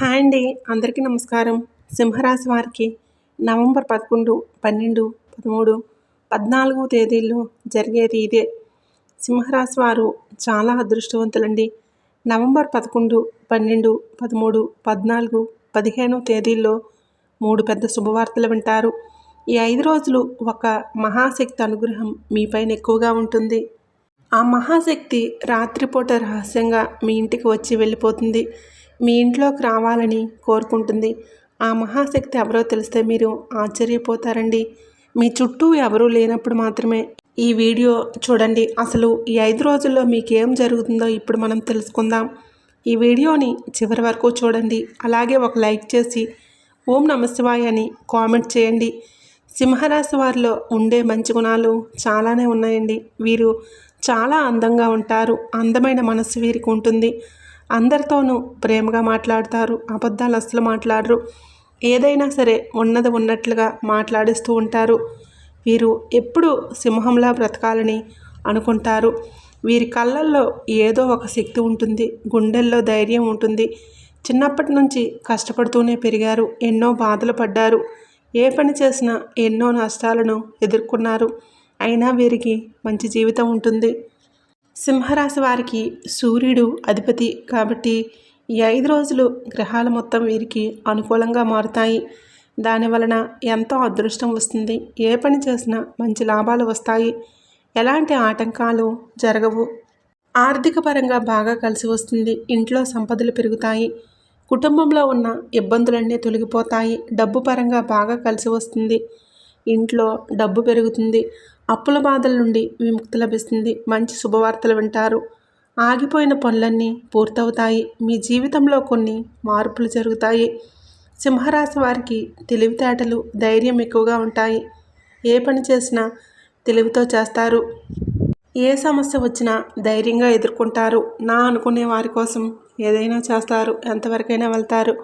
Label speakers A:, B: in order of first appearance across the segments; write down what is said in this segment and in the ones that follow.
A: Hi అండి. అందరికీ నమస్కారం. సింహరాశి వారికి నవంబర్ 11, 12, 13, 14 తేదీల్లో జరిగేది ఇదే. సింహరాశి వారు చాలా అదృష్టవంతులండి. నవంబర్ 11, 12, 13, 14, 15 తేదీల్లో 3 పెద్ద శుభవార్తలు వింటారు. ఈ 5 రోజులు ఒక మహాశక్తి అనుగ్రహం మీపైన ఎక్కువగా ఉంటుంది. ఆ మహాశక్తి రాత్రిపూట రహస్యంగా మీ ఇంటికి వచ్చి వెళ్ళిపోతుంది. మీ ఇంట్లోకి రావాలని కోరుకుంటుంది. ఆ మహాశక్తి ఎవరో తెలిస్తే మీరు ఆశ్చర్యపోతారండి. మీ చుట్టూ ఎవరూ లేనప్పుడు మాత్రమే ఈ వీడియో చూడండి. అసలు ఈ 5 రోజుల్లో మీకేం జరుగుతుందో ఇప్పుడు మనం తెలుసుకుందాం. ఈ వీడియోని చివరి వరకు చూడండి. అలాగే ఒక లైక్ చేసి ఓం నమశివాయ అని కామెంట్ చేయండి. సింహరాశి వారిలో ఉండే మంచి గుణాలు చాలానే ఉన్నాయండి. వీరు చాలా అందంగా ఉంటారు. అందమైన మనసు వీరికి ఉంటుంది. అందరితోనూ ప్రేమగా మాట్లాడతారు. అబద్ధాలు అస్సలు మాట్లాడరు. ఏదైనా సరే ఉన్నది ఉన్నట్లుగా మాట్లాడిస్తూ ఉంటారు. వీరు ఎప్పుడూ సింహంలా బ్రతకాలని అనుకుంటారు. వీరి కళ్ళల్లో ఏదో ఒక శక్తి ఉంటుంది. గుండెల్లో ధైర్యం ఉంటుంది. చిన్నప్పటి నుంచి కష్టపడుతూనే పెరిగారు. ఎన్నో బాధలు పడ్డారు. ఏ పని చేసినా ఎన్నో నష్టాలను ఎదుర్కొన్నారు. అయినా వీరికి మంచి జీవితం ఉంటుంది. సింహరాశి వారికి సూర్యుడు అధిపతి కాబట్టి ఈ 5 రోజులు గ్రహాలు మొత్తం వీరికి అనుకూలంగా మారుతాయి. దానివలన ఎంతో అదృష్టం వస్తుంది. ఏ పని చేసినా మంచి లాభాలు వస్తాయి. ఎలాంటి ఆటంకాలు జరగవు. ఆర్థిక పరంగా బాగా కలిసి వస్తుంది. ఇంట్లో సంపదలు పెరుగుతాయి. కుటుంబంలో ఉన్న ఇబ్బందులన్నీ తొలగిపోతాయి. డబ్బు పరంగా బాగా కలిసి వస్తుంది. ఇంట్లో డబ్బు పెరుగుతుంది. అప్పుల బాధల నుండి విముక్తి లభిస్తుంది. మంచి శుభవార్తలు వింటారు. ఆగిపోయిన పనులన్నీ పూర్తవుతాయి. మీ జీవితంలో కొన్ని మార్పులు జరుగుతాయి. సింహరాశి వారికి తెలివితేటలు, ధైర్యం ఎక్కువగా ఉంటాయి. ఏ పని చేసినా తెలివితో చేస్తారు. ఏ సమస్య వచ్చినా ధైర్యంగా ఎదుర్కొంటారు. నా అనుకునే వారి కోసం ఏదైనా చేస్తారు. ఎంతవరకైనా వెళ్తారు.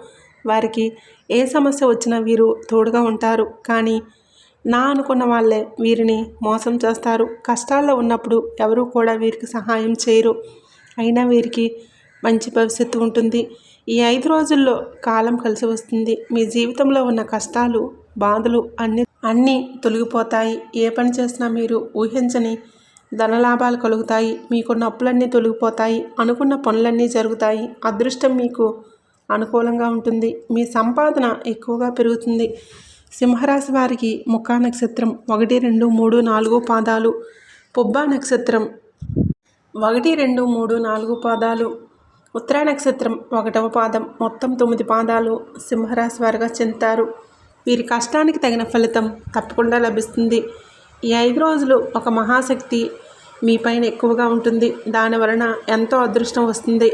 A: వారికి ఏ సమస్య వచ్చినా వీరు తోడుగా ఉంటారు. కానీ నా అనుకున్న వాళ్ళే వీరిని మోసం చేస్తారు. కష్టాల్లో ఉన్నప్పుడు ఎవరూ కూడా వీరికి సహాయం చేయరు. అయినా వీరికి మంచి భవిష్యత్తు ఉంటుంది. ఈ 5 రోజుల్లో కాలం కలిసి వస్తుంది. మీ జీవితంలో ఉన్న కష్టాలు, బాధలు అన్నీ తొలగిపోతాయి. ఏ పని చేసినా మీరు ఊహించని ధనలాభాలు కలుగుతాయి. మీకున్న అప్పులన్నీ తొలగిపోతాయి. అనుకున్న పనులన్నీ జరుగుతాయి. అదృష్టం మీకు అనుకూలంగా ఉంటుంది. మీ సంపాదన ఎక్కువగా పెరుగుతుంది. సింహరాశి వారికి ముఖా నక్షత్రం 1, 2, 3, 4 పాదాలు, పుబ్బా నక్షత్రం 1, 2, 3, 4 పాదాలు, ఉత్తరా నక్షత్రం 1వ పాదం, మొత్తం 9 పాదాలు సింహరాశి వారిగా చెందుతారు. వీరి కష్టానికి తగిన ఫలితం తప్పకుండా లభిస్తుంది. ఈ 5 రోజులు ఒక మహాశక్తి మీ పైన ఎక్కువగా ఉంటుంది. దానివలన ఎంతో అదృష్టం వస్తుంది.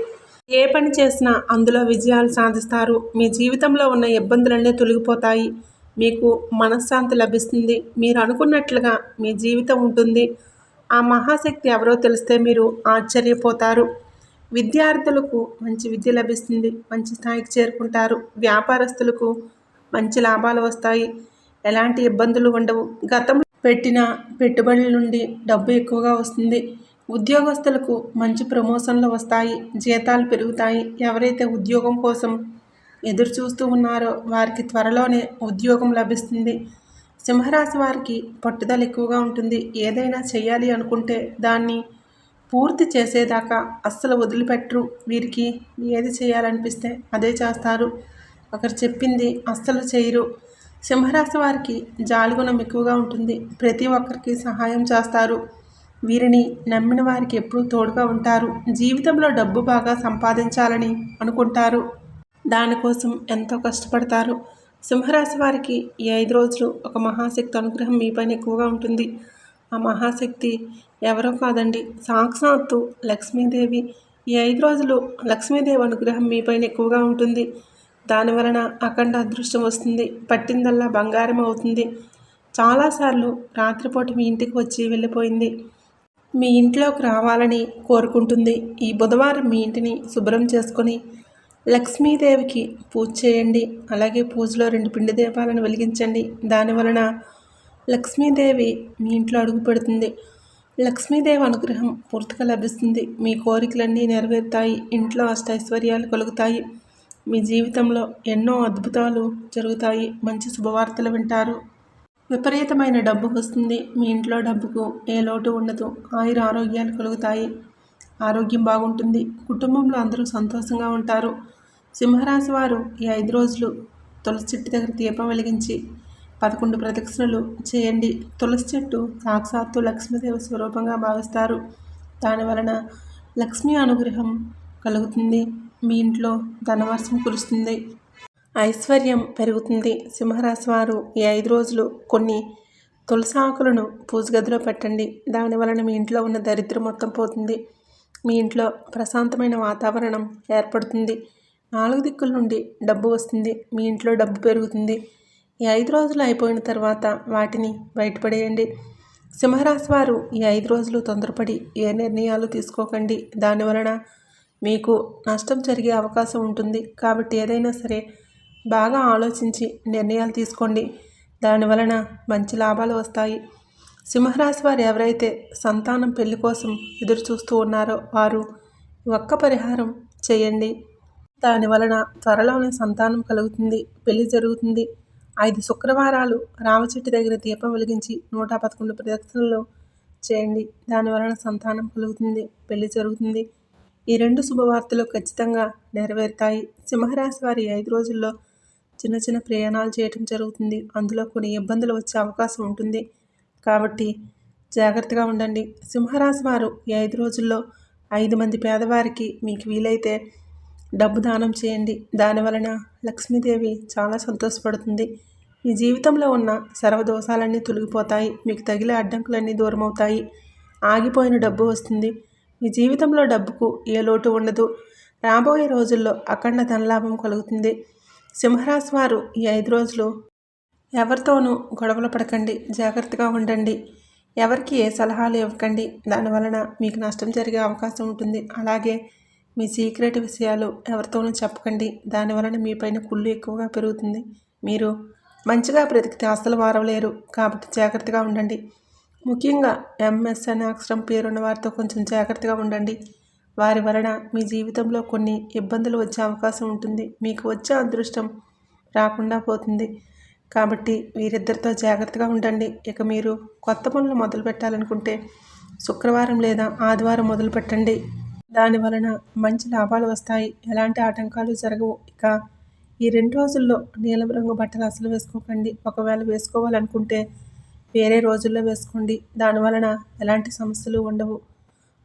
A: ఏ పని చేసినా అందులో విజయాలు సాధిస్తారు. మీ జీవితంలో ఉన్న ఇబ్బందులన్నీ తొలగిపోతాయి. మీకు మనశ్శాంతి లభిస్తుంది. మీరు అనుకున్నట్లుగా మీ జీవితం ఉంటుంది. ఆ మహాశక్తి ఎవరో తెలిస్తే మీరు ఆశ్చర్యపోతారు. విద్యార్థులకు మంచి విద్య లభిస్తుంది. మంచి స్థాయికి చేరుకుంటారు. వ్యాపారస్తులకు మంచి లాభాలు వస్తాయి. ఎలాంటి ఇబ్బందులు ఉండవు. గతంలో పెట్టిన పెట్టుబడుల నుండి డబ్బు ఎక్కువగా వస్తుంది. ఉద్యోగస్తులకు మంచి ప్రమోషన్లు వస్తాయి. జీతాలు పెరుగుతాయి. ఎవరైతే ఉద్యోగం కోసం ఎదురు చూస్తూ ఉన్నారో వారికి త్వరలోనే ఉద్యోగం లభిస్తుంది. సింహరాశి వారికి పట్టుదల ఎక్కువగా ఉంటుంది. ఏదైనా చేయాలి అనుకుంటే దాన్ని పూర్తి చేసేదాకా అస్సలు వదిలిపెట్టరు. వీరికి ఏది చేయాలనిపిస్తే అదే చేస్తారు. ఒకరు చెప్పింది అస్సలు చేయరు. సింహరాశి వారికి జాలిగుణం ఎక్కువగా ఉంటుంది. ప్రతి ఒక్కరికి సహాయం చేస్తారు. వీరిని నమ్మిన వారికి ఎప్పుడూ తోడుగా ఉంటారు. జీవితంలో డబ్బు బాగా సంపాదించాలని అనుకుంటారు. దానికోసం ఎంతో కష్టపడతారు. సింహరాశి వారికి ఈ 5 రోజులు ఒక మహాశక్తి అనుగ్రహం మీ పైన ఎక్కువగా ఉంటుంది. ఆ మహాశక్తి ఎవరో కాదండి, సాక్షాత్తు లక్ష్మీదేవి. ఈ 5 రోజులు లక్ష్మీదేవి అనుగ్రహం మీ పైన ఎక్కువగా ఉంటుంది. దానివలన అఖండ అదృష్టం వస్తుంది. పట్టిందల్లా బంగారం అవుతుంది. చాలాసార్లు రాత్రిపూట మీ ఇంటికి వచ్చి వెళ్ళిపోయింది. మీ ఇంట్లోకి రావాలని కోరుకుంటుంది. ఈ బుధవారం మీ ఇంటిని శుభ్రం చేసుకొని లక్ష్మీదేవికి పూజ చేయండి. అలాగే పూజలో 2 పిండి దీపాలను వెలిగించండి. దానివలన లక్ష్మీదేవి మీ ఇంట్లో అడుగు పెడుతుంది. లక్ష్మీదేవి అనుగ్రహం పూర్తిగా లభిస్తుంది. మీ కోరికలన్నీ నెరవేరుతాయి. ఇంట్లో అష్టైశ్వర్యాలు కలుగుతాయి. మీ జీవితంలో ఎన్నో అద్భుతాలు జరుగుతాయి. మంచి శుభవార్తలు వింటారు. విపరీతమైన డబ్బు వస్తుంది. మీ ఇంట్లో డబ్బుకు ఏ లోటు ఉండదు. ఆయుర ఆరోగ్యాలు కలుగుతాయి. ఆరోగ్యం బాగుంటుంది. కుటుంబంలో అందరూ సంతోషంగా ఉంటారు. సింహరాశి వారు ఈ 5 రోజులు తులసి చెట్టు దగ్గర దీపం వెలిగించి 11 ప్రదక్షిణలు చేయండి. తులసి చెట్టు సాక్షాత్తు లక్ష్మీదేవి స్వరూపంగా భావిస్తారు. దానివలన లక్ష్మీ అనుగ్రహం కలుగుతుంది. మీ ఇంట్లో ధనవర్షం కురుస్తుంది. ఐశ్వర్యం పెరుగుతుంది. సింహరాశి వారు ఈ 5 రోజులు కొన్ని తులసి ఆకులను పూజ గదిలో పెట్టండి. దానివలన మీ ఇంట్లో ఉన్న దరిద్రం మొత్తం పోతుంది. మీ ఇంట్లో ప్రశాంతమైన వాతావరణం ఏర్పడుతుంది. 4 దిక్కుల నుండి డబ్బు వస్తుంది. మీ ఇంట్లో డబ్బు పెరుగుతుంది. ఈ 5 రోజులు అయిపోయిన తర్వాత వాటిని బయటపడేయండి. సింహరాశి వారు ఈ 5 రోజులు తొందరపడి ఏ నిర్ణయాలు తీసుకోకండి. దానివలన మీకు నష్టం జరిగే అవకాశం ఉంటుంది. కాబట్టి ఏదైనా సరే బాగా ఆలోచించి నిర్ణయాలు తీసుకోండి. దానివలన మంచి లాభాలు వస్తాయి. సింహరాశి వారు ఎవరైతే సంతానం పెళ్లి కోసం ఎదురు చూస్తూ ఉన్నారో వారు ఒక్క పరిహారం చేయండి. దానివలన త్వరలోనే సంతానం కలుగుతుంది. పెళ్లి జరుగుతుంది. 5 శుక్రవారాలు రావి చెట్టు దగ్గర దీపం వెలిగించి 111 ప్రదక్షిణలు చేయండి. దానివలన సంతానం కలుగుతుంది. పెళ్లి జరుగుతుంది. ఈ 2 శుభవార్తలు ఖచ్చితంగా నెరవేరుతాయి. సింహరాశి వారి 5 రోజుల్లో చిన్న చిన్న ప్రయాణాలు చేయటం జరుగుతుంది. అందులో కొన్ని ఇబ్బందులు వచ్చే అవకాశం ఉంటుంది. కాబట్టి జాగ్రత్తగా ఉండండి. సింహరాశి వారు ఈ 5 రోజుల్లో 5 మంది పేదవారికి మీకు వీలైతే డబ్బు దానం చేయండి. దానివలన లక్ష్మీదేవి చాలా సంతోషపడుతుంది. మీ జీవితంలో ఉన్న సర్వదోషాలన్నీ తొలగిపోతాయి. మీకు తగిలే అడ్డంకులన్నీ దూరమవుతాయి. ఆగిపోయిన డబ్బు వస్తుంది. మీ జీవితంలో డబ్బుకు ఏ లోటు ఉండదు. రాబోయే రోజుల్లో అఖండ ధనలాభం కలుగుతుంది. సింహరాశి వారు ఈ 5 రోజులు ఎవరితోనూ గొడవలు పడకండి. జాగ్రత్తగా ఉండండి. ఎవరికి ఏ సలహాలు ఇవ్వకండి. దానివలన మీకు నష్టం జరిగే అవకాశం ఉంటుంది. అలాగే మీ సీక్రెట్ విషయాలు ఎవరితోనూ చెప్పకండి. దానివలన మీపైన కుళ్ళు ఎక్కువగా పెరుగుతుంది. మీరు మంచిగా బ్రతికితే అస్సలు మారవలేరు. కాబట్టి జాగ్రత్తగా ఉండండి. ముఖ్యంగా ఎంఎస్ అనే అక్షరం పేరున్న వారితో కొంచెం జాగ్రత్తగా ఉండండి. వారి వలన మీ జీవితంలో కొన్ని ఇబ్బందులు వచ్చే అవకాశం ఉంటుంది. మీకు వచ్చే అదృష్టం రాకుండా పోతుంది. కాబట్టి వీరిద్దరితో జాగ్రత్తగా ఉండండి. ఇక మీరు కొత్త పనులు మొదలు పెట్టాలనుకుంటే శుక్రవారం లేదా ఆదివారం మొదలు పెట్టండి. దానివలన మంచి లాభాలు వస్తాయి. ఎలాంటి ఆటంకాలు జరగవు. ఇక ఈ 2 రోజుల్లో నీలం రంగు బట్టలు అసలు వేసుకోకండి. ఒకవేళ వేసుకోవాలనుకుంటే వేరే రోజుల్లో వేసుకోండి. దానివలన ఎలాంటి సమస్యలు ఉండవు.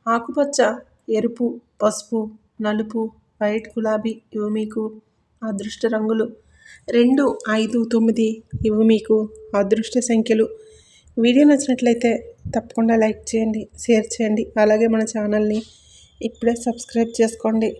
A: ఆకుపచ్చ, ఎరుపు, పసుపు, నలుపు, వైట్, గులాబీ ఇవి మీకు అదృష్ట రంగులు. 2, 5, 9 ఇవి మీకు అదృష్ట సంఖ్యలు. వీడియో నచ్చినట్లయితే తప్పకుండా లైక్ చేయండి, షేర్ చేయండి. అలాగే మన ఛానల్ని ఇప్పుడే సబ్స్క్రైబ్ చేసుకోండి.